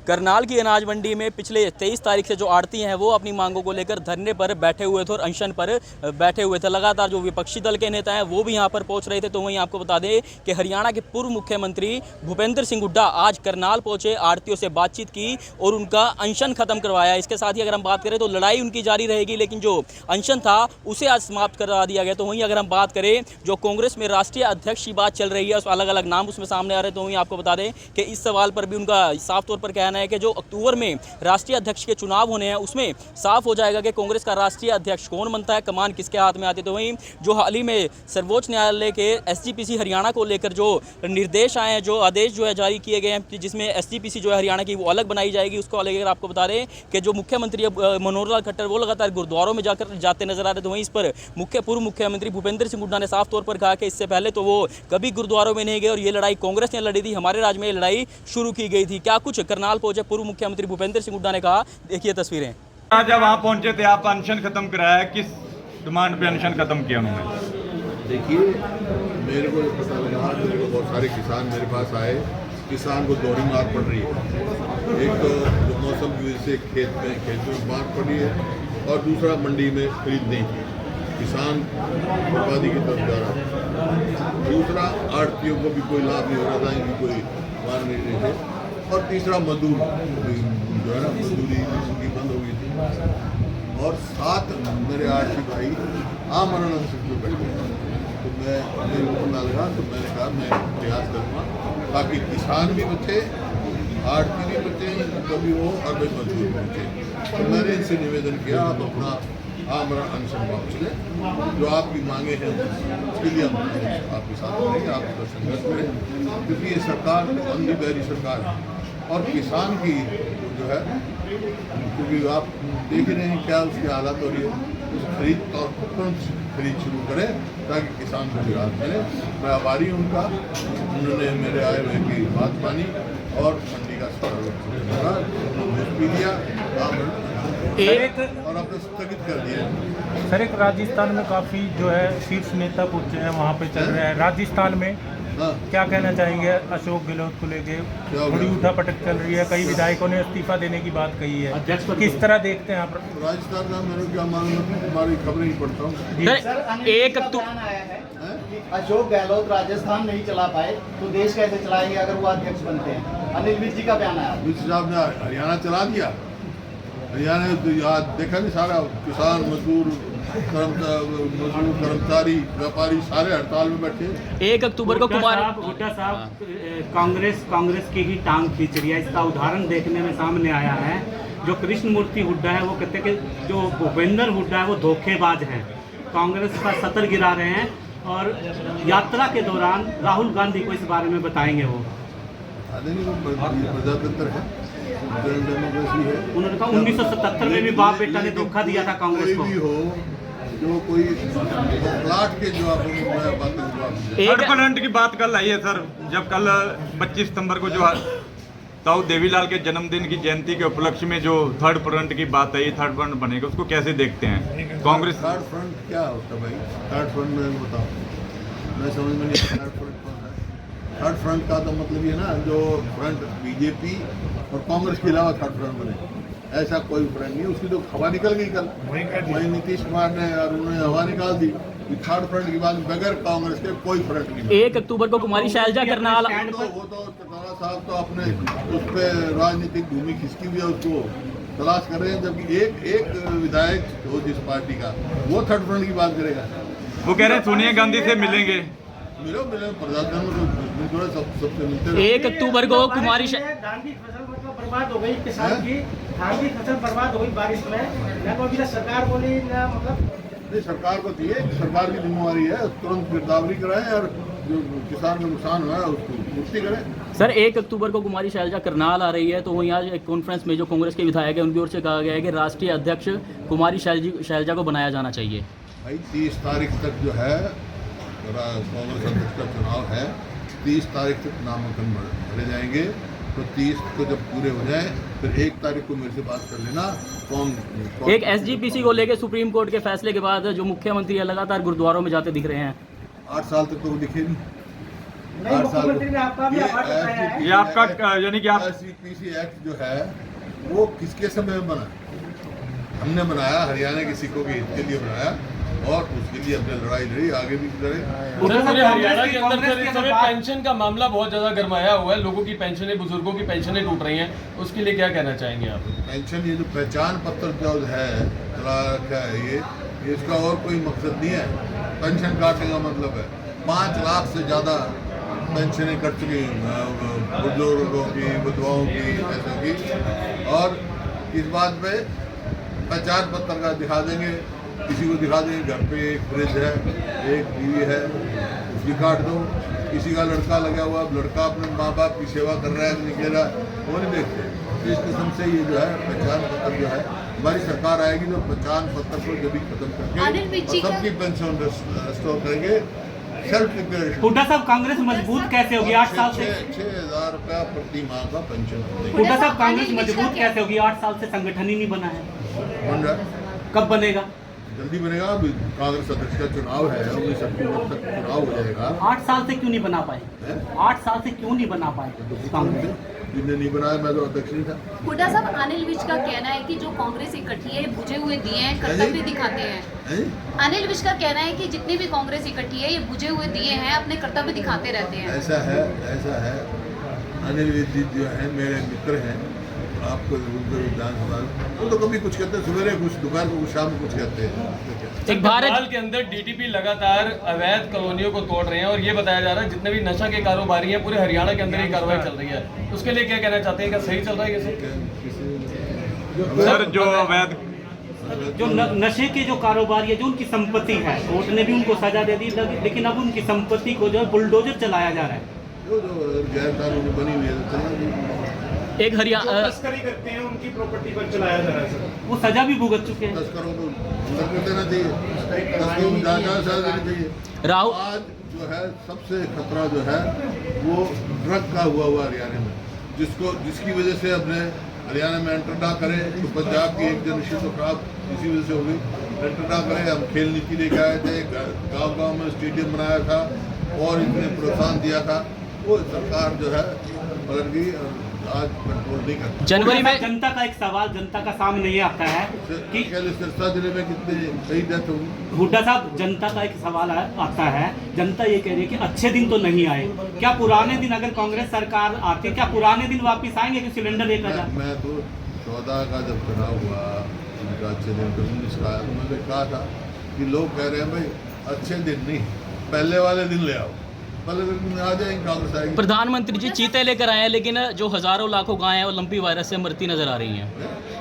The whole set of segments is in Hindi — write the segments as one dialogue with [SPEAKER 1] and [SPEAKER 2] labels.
[SPEAKER 1] करनाल की अनाज मंडी में पिछले 23 तारीख से जो आड़ती हैं वो अपनी मांगों को लेकर धरने पर बैठे हुए थे और अनशन पर बैठे हुए थे। लगातार जो विपक्षी दल के नेता हैं वो भी यहां पर पहुंच रहे थे। तो वहीं आपको बता दें कि हरियाणा के पूर्व मुख्यमंत्री भूपेंद्र सिंह हुड्डा आज करनाल पहुंचे, आड़तियों से बातचीत की और उनका अनशन खत्म करवाया। इसके साथ ही अगर हम बात करें तो लड़ाई उनकी जारी रहेगी, लेकिन जो अनशन था उसे आज समाप्त करवा दिया गया। तो वहीं अगर हम बात करें जो कांग्रेस में राष्ट्रीय अध्यक्ष की बात चल रही है, उस अलग अलग नाम उसमें सामने आ रहे हैं। तो वहीं आपको बता दें कि इस सवाल पर भी उनका साफ तौर पर कहना है कि जो अक्टूबर में राष्ट्रीय अध्यक्ष के चुनाव होने हैं उसमें साफ हो जाएगा कि कांग्रेस का राष्ट्रीय अध्यक्ष कौन बनता है, कमान किसके हाथ में आती है। तो वहीं जो हाल ही में सर्वोच्च न्यायालय के एसजीपीसी हरियाणा को लेकर जो निर्देश आए हैं, जो आदेश जो है जारी किए गए हैं कि जिसमें एसजीपीसी जो है हरियाणा की वो अलग बनाई जाएगी, उसको लेकर आपको बता दें कि जो मुख्यमंत्री मनोहर लाल खट्टर वो लगातार गुरुद्वारों में जाते नजर आ रहे। तो वहीं इस पर पूर्व मुख्यमंत्री भूपेंद्र सिंह हुड्डा ने साफ तौर पर कहा कि इससे पहले तो वो कभी गुरुद्वारों में नहीं गए और ये लड़ाई कांग्रेस ने लड़ी थी, हमारे राज्य में ये लड़ाई शुरू की गई थी। क्या कुछ करनाल पहुंचे पूर्व मुख्यमंत्री भूपेंद्र सिंह हुड्डा ने कहा, देखिए तस्वीरें।
[SPEAKER 2] आज जब वहाँ पहुंचे थे, आप अनशन खत्म कराया, किस डिमांड पे अनशन खत्म किया उन्होंने?
[SPEAKER 3] देखिए, मेरे को पता लगा कि मेरे को बहुत सारे किसान मेरे पास आए। किसान को दोहरी मार पड़ रही है। एक तो जो मौसम की वजह से खेत में मार पड़ी है और दूसरा मंडी में खरीद नहीं की, किसान बर्बादी की तरफ जा रहा है। दूसरा आड़तियों को भी कोई लाभ नहीं हो रहा था, इनकी कोई मार नहीं रही थे। और तीसरा मजदूर जो है ना, मजदूरी उनकी बंद हो गई थी। और साथ मेरे आड़ती भाई आमरण अनशन पे बैठे। तो मेरे को पता लगा तो मैंने कहा मैं प्रयास करूँगा ताकि किसान भी बचे, आड़ती भी बचे, कभी वो और भी मजदूर भी बचे। तो मैंने इनसे निवेदन किया, आप अपना आमरण अनशन वापस लें। जो आपकी मांगे हैं उसके लिए हम आपके साथ करेंगे, आप उसका संघर्ष करें, क्योंकि ये सरकार तो अंधी बहरी सरकार है। और किसान की जो है, क्योंकि आप देख रहे हैं क्या उसकी हालत हो रही है, उस खरीद और तुरंत खरीद शुरू करें ताकि किसान को भी राहत मिले। मैं आभारी हूँ उनका, उन्होंने मेरे आए हुए की बात मानी और मंडी का पी लिया और आपने स्थगित कर दिया।
[SPEAKER 4] सर, एक राजस्थान में काफ़ी जो है शीर्ष नेता पहुंचे हैं, वहाँ पे चल रहा है राजस्थान में। क्या कहना चाहेंगे अशोक गहलोत को लेके? बड़ी उठापटक चल रही है, कई विधायकों ने इस्तीफा देने की बात कही है, किस तरह देखते हैं आप?
[SPEAKER 3] राजस्थान का मेरे क्या मालूम, हमारी खबरें ही पढ़ता हूँ।
[SPEAKER 1] एक
[SPEAKER 5] अशोक गहलोत राजस्थान नहीं चला पाए तो देश कैसे चलाएंगे अगर वो अध्यक्ष बनते हैं? अनिल विज जी का बयान आया।
[SPEAKER 3] विज साहब ने हरियाणा चला दिया। हरियाणा ने तो याद देखा नहीं, सारा किसान मजदूर कर्मचारी व्यापारी सारे हड़ताल में बैठे।
[SPEAKER 1] 1 अक्टूबर को
[SPEAKER 6] हुड्डा साहब कांग्रेस की ही टांग खींच रही है। इसका उदाहरण देखने में सामने आया है। जो कृष्णमूर्ति हुड्डा है वो कहते हैं कि जो भूपेंद्र हुड्डा है वो धोखेबाज है, कांग्रेस का सतर गिरा रहे हैं। और यात्रा के दौरान राहुल गांधी को इस बारे में बताएंगे वो।
[SPEAKER 3] प्रजातंत्र है, डेमोक्रेसी है।
[SPEAKER 6] उन्होंने कहा 1977 में भी बाप बेटा ने धोखा दिया था कांग्रेस को।
[SPEAKER 3] जो कोई प्लाट के जो
[SPEAKER 2] थर्ड फ्रंट की बात कल आई है सर, जब कल 25 सितंबर को जो ताऊ देवीलाल के जन्मदिन की जयंती के उपलक्ष्य में जो थर्ड फ्रंट की बात आई, थर्ड फ्रंट बनेगा, उसको कैसे देखते हैं कांग्रेस?
[SPEAKER 3] थर्ड फ्रंट क्या होता है भाई? थर्ड फ्रंट में बताओ, मैं समझ में नहीं। थर्ड फ्रंट कौन है? थर्ड फ्रंट का तो मतलब ये ना, जो फ्रंट बीजेपी और कांग्रेस के अलावा थर्ड फ्रंट बने, ऐसा कोई फ्रंट नहीं। उसकी तो हवा निकल गई कल, वही नीतीश कुमार ने और उन्होंने हवा निकाल दी। थर्ड फ्रंट की बात बगैर कांग्रेस के कोई फ्रंट नहीं।
[SPEAKER 1] 1 अक्टूबर को कुमारी शैलजा करनाल
[SPEAKER 3] वो तो चौटाला साहब तो अपने उस पर राजनीतिक भूमि खिसकी हुई है, उसको तलाश कर रहे हैं। जबकि एक विधायक हो जिस पार्टी का, वो थर्ड फ्रंट की बात करेगा।
[SPEAKER 2] वो कह रहे हैं सोनिया गांधी से मिलेंगे।
[SPEAKER 3] मिलो प्रधानमंत्री सबसे मिलते।
[SPEAKER 1] 1 अक्टूबर को कुमारी
[SPEAKER 5] धान की फसल मतलब बर्बाद हो गई, किसान की धान की फसल बर्बाद हो गई बारिश में। ना कोई सरकार बोली ना, मतलब
[SPEAKER 3] सरकार को चाहिए, सरकार की जिम्मेवारी है, तुरंत गिरदावरी कराएं और जो किसान का नुकसान हुआ है उसको पूर्ति करें।
[SPEAKER 1] सर, 1 अक्टूबर को कुमारी शैलजा करनाल आ रही है, तो वहीं आज एक कॉन्फ्रेंस में जो कांग्रेस के विधायक हैं उनकी ओर से कहा गया है कि राष्ट्रीय अध्यक्ष कुमारी शैलजा को बनाया जाना चाहिए।
[SPEAKER 3] भाई 30 तारीख तक जो है कांग्रेस अध्यक्ष का चुनाव है, 30 तारीख तक नामांकन भरे जाएंगे। तो 30 को जब पूरे हो जाए फिर 1 तारीख को मेरे से बात कर लेना। कौन
[SPEAKER 1] एक एसजीपीसी को लेकर सुप्रीम कोर्ट के फैसले के बाद जो मुख्यमंत्री है लगातार गुरुद्वारों में जाते दिख रहे हैं।
[SPEAKER 3] 8 साल तक तो वो दिखे नहीं। हर साल
[SPEAKER 2] ये आपका यानी कि आप
[SPEAKER 3] ICPC एक्ट जो है वो किसके समय में बना? हमने बनाया, हरियाणा के सिखों के हित के लिए बनाया और उसके लिए हमने लड़ाई लड़ी, आगे भी लड़े।
[SPEAKER 7] हरियाणा के अंदर सर इस समय पेंशन का मामला बहुत ज्यादा गरमाया हुआ है, लोगों की पेंशनें, बुजुर्गों की पेंशनें टूट रही हैं, उसके लिए क्या कहना चाहेंगे आप?
[SPEAKER 3] पेंशन ये जो पहचान पत्र जो है चला रखा है ये इसका और कोई मकसद नहीं है। पेंशन काटने का मतलब है 5 लाख से ज़्यादा पेंशनें कट चुकी बुजुर्गों की, विधवाओं की, ऐसों की। और इस बात पे पहचान पत्र का दिखा देंगे, किसी को दिखा देंगे घर पे एक फ्रिज है, एक टीवी है, उसकी काट दो। किसी का लड़का लगा हुआ, लड़का अपने माँ बाप की सेवा कर रहा है कि नहीं कर रहा, वो नहीं देखते। इस किस्म से ये जो है पहचान पत्र जो है, हमारी सरकार आएगी तो पहचान पत्र को जब भी खत्म करके और सबकी पेंशन रिस्टोर करेंगे। Self declaration.
[SPEAKER 6] हुड्डा साहब, कांग्रेस मजबूत कैसे होगी 8 साल से?
[SPEAKER 3] 6,000 रुपया प्रति माह का पेंशन।
[SPEAKER 6] हुड्डा साहब, कांग्रेस मजबूत कैसे होगी? 8 साल से संगठन ही नहीं बना है,
[SPEAKER 3] बन रहा,
[SPEAKER 6] कब बनेगा?
[SPEAKER 3] जल्दी बनेगा। अभी कांग्रेस अध्यक्ष का चुनाव है, 19 अक्टूबर तक चुनाव हो जाएगा।
[SPEAKER 6] 8 साल से क्यों नहीं बना पाए? 8 साल से क्यों नहीं बना पाए कांग्रेस?
[SPEAKER 3] जिन्हें नहीं बनाया, मैं तो अध्यक्ष नहीं था।
[SPEAKER 8] हुड्डा साहब, अनिल विज का कहना है कि जो कांग्रेस इकट्ठी है बुझे हुए दिए हैं, कर्तव्य दिखाते हैं। अनिल विज का कहना है कि जितनी भी कांग्रेस इकट्ठी है ये बुझे हुए दिए हैं, अपने कर्तव्य दिखाते रहते हैं।
[SPEAKER 3] ऐसा है। अनिल विज जी जो है मेरे मित्र हैं, आपको विधानसभा वो तो कभी कुछ कहते हैं, सवेरे कुछ, दोपहर को कुछ, शाम को कुछ कहते हैं।
[SPEAKER 7] एक भारत के अंदर डीटीपी लगातार अवैध कॉलोनियों को तोड़ रहे हैं और ये बताया जा रहा है जितने भी नशा के कारोबारी हैं पूरे हरियाणा के अंदर ये कार्रवाई चल रही है, उसके लिए क्या कहना चाहते हैं? क्या सही चल रहा है ये
[SPEAKER 2] सर जो अवैध
[SPEAKER 6] जो नशे के जो कारोबारी है, जो उनकी संपत्ति है, कोर्ट ने भी उनको सजा दे दी, लेकिन अब उनकी संपत्ति को जो है बुलडोजर चलाया जा रहा है।
[SPEAKER 3] जो गैर कानूनी बनी हुई है तो चला
[SPEAKER 1] एक हरियाणा
[SPEAKER 4] तस्करी करते हैं उनकी प्रॉपर्टी पर चलाया जा रहा है सर।
[SPEAKER 6] वो सजा भी भुगत चुके हैं।
[SPEAKER 3] तस्करों को अंदर कर देना चाहिए, तस्करों को ज़्यादा सजा देनी चाहिए।
[SPEAKER 1] राहुल,
[SPEAKER 3] आज जो है सबसे खतरा जो है वो ड्रग का हुआ हरियाणा में, जिसकी वजह से अपने हरियाणा में एंटर ना करें तो पंजाब की एक जनरेशन तो खराब इसी वजह से हो गई। एंटर ना करें, हम खेल नीति लेके आए थे, गांव में स्टेडियम बनाया था और इतने प्रोत्साहन दिया था, वो सरकार जो है पलट गई, आज कंट्रोल नहीं करती।
[SPEAKER 1] जनवरी में
[SPEAKER 6] जनता का एक सवाल जनता का सामने ये आता है कि
[SPEAKER 3] सिरसा जिले में कितने सही डेथ होगी?
[SPEAKER 6] हुड्डा साहब, जनता का एक सवाल आता है, जनता ये कह रही है कि अच्छे दिन तो नहीं आए, क्या पुराने दिन अगर कांग्रेस सरकार आती है क्या पुराने दिन वापस आएंगे कि सिलेंडर लेकर जा?
[SPEAKER 3] मैं तो 14 का जब चुनाव हुआ, उनका अच्छे दिन 19 का, तो मैंने कहा था कि लोग कह रहे हैं भाई अच्छे दिन नहीं, पहले वाले दिन ले आओ, पहले दिन आ जाएंगे, कांग्रेस आएगी।
[SPEAKER 1] प्रधानमंत्री जी चीते लेकर आए हैं, लेकिन जो हजारों लाखों गायें हैं वो लंपी वायरस से मरती नजर आ रही हैं।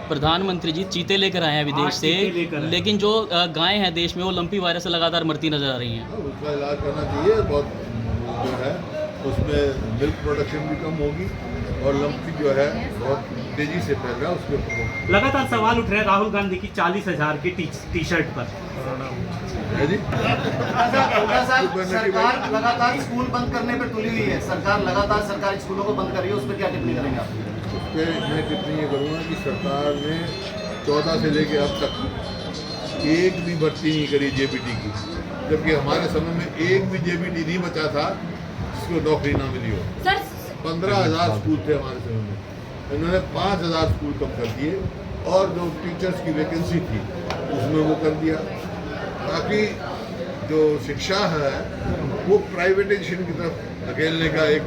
[SPEAKER 1] प्रधानमंत्री जी चीते लेकर आए हैं विदेश से, लेकिन जो गायें हैं देश में वो लंपी वायरस से लगातार मरती नजर आ रही हैं।
[SPEAKER 3] उसका इलाज करना चाहिए, बहुत जो है उसमें मिल्क प्रोडक्शन भी कम होगी और लंपी जो है बहुत तेजी से फैल रहा है, उसके ऊपर
[SPEAKER 6] लगातार सवाल उठ रहे हैं राहुल गांधी की 40,000 की टी शर्ट पर।
[SPEAKER 3] है जी।
[SPEAKER 5] सरकार लगातार स्कूल बंद करने पर तुली हुई है, सरकार लगातार सरकारी स्कूलों को बंद कर रही है, उस पर क्या टिप्पणी करेंगे आप?
[SPEAKER 3] उस पर मैं टिप्पणी ये करूँगा कि सरकार ने 14 से लेके अब तक एक भी भर्ती नहीं करी जेबीटी की, जबकि हमारे समय में एक भी जेबीटी नहीं बचा था जिसको नौकरी ना मिली हो। 15,000 स्कूल थे हमारे समय में, इन्होंने 5,000 स्कूल कम कर दिए और जो टीचर्स की वैकेंसी थी उसमें वो कर दिया, ताकि जो शिक्षा है वो प्राइवेटाइजेशन की तरफ धकेलने का एक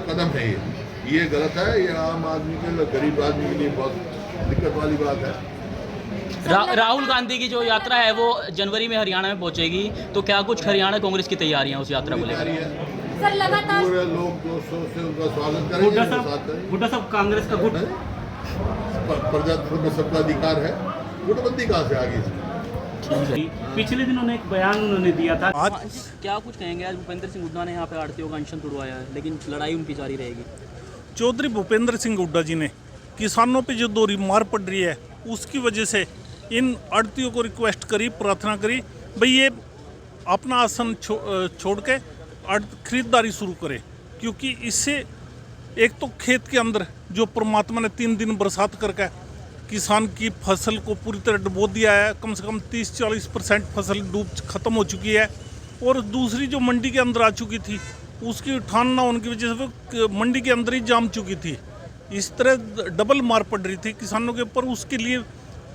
[SPEAKER 3] कदम है। ये गलत है, ये आम आदमी के लिए, गरीब आदमी के लिए बहुत दिक्कत वाली बात है।
[SPEAKER 1] राहुल गांधी की जो यात्रा है वो जनवरी में हरियाणा में पहुंचेगी, तो क्या कुछ हरियाणा कांग्रेस की तैयारियां उस यात्रा को लेकर?
[SPEAKER 8] सर लगातार
[SPEAKER 3] पूरे लोग दोस्तों से उनका स्वागत करेंगे,
[SPEAKER 6] हुड्डा साहब कांग्रेस का गुट
[SPEAKER 3] प्रजातंत्र में सबका अधिकार है, गुटबंदी कहाँ से आ गई?
[SPEAKER 6] पिछले दिन उन्होंने एक बयान उन्होंने दिया था।
[SPEAKER 1] आज क्या कुछ कहेंगे? आज भूपेंद्र सिंह हुड्डा ने यहाँ पे आड़तियों का अनशन तुड़वाया है, लेकिन लड़ाई उनकी जारी रहेगी।
[SPEAKER 9] चौधरी भूपेंद्र सिंह हुड्डा जी ने किसानों पे जो दोहरी मार पड़ रही है उसकी वजह से इन आड़तियों को रिक्वेस्ट करी, प्रार्थना करी, भाई ये अपना आसन छोड़ के खरीदारी शुरू करे, क्योंकि इससे एक तो खेत के अंदर जो परमात्मा ने 3 दिन बरसात करके किसान की फसल को पूरी तरह डुबो दिया है, कम से कम 30-40% फसल डूब खत्म हो चुकी है, और दूसरी जो मंडी के अंदर आ चुकी थी उसकी ठान ना होने की वजह से वो मंडी के अंदर ही जाम चुकी थी। इस तरह डबल मार पड़ रही थी किसानों के ऊपर। उसके लिए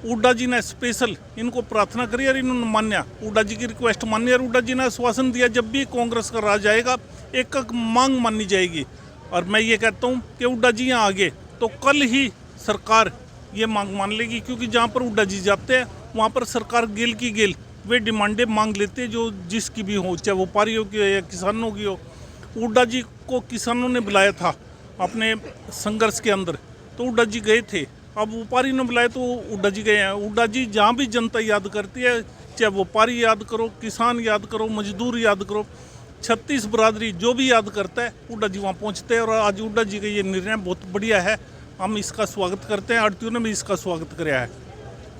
[SPEAKER 9] हुड्डा जी ने स्पेशल इनको प्रार्थना करी और इन्होंने मान्या, हुड्डा जी की रिक्वेस्ट मानी और हुड्डा जी ने आश्वासन दिया जब भी कांग्रेस का राज आएगा एक मांग मानी जाएगी। और मैं ये कहता हूँ कि हुड्डा जी यहाँ आगे तो कल ही सरकार ये मांग मान लेगी, क्योंकि जहाँ पर हुड्डा जी जाते हैं वहाँ पर सरकार गेल की गेल वे डिमांडें मांग लेते हैं जो जिसकी भी हो, चाहे व्यापारियों की हो या किसानों की हो। हुड्डा जी को किसानों ने बुलाया था अपने संघर्ष के अंदर, तो हुड्डा जी गए थे। अब व्यापारी ने बुलाए तो हुड्डा जी गए हैं। हुड्डा जी जहाँ भी जनता याद करती है, चाहे व्यापारी याद करो, किसान याद करो, मजदूर याद करो, 36 बरादरी जो भी याद करता है हुड्डा जी वहाँ पहुँचते हैं। और आज हुड्डा जी का ये निर्णय बहुत बढ़िया है, हम इसका स्वागत करते हैं। आड़तियों ने भी इसका स्वागत किया है।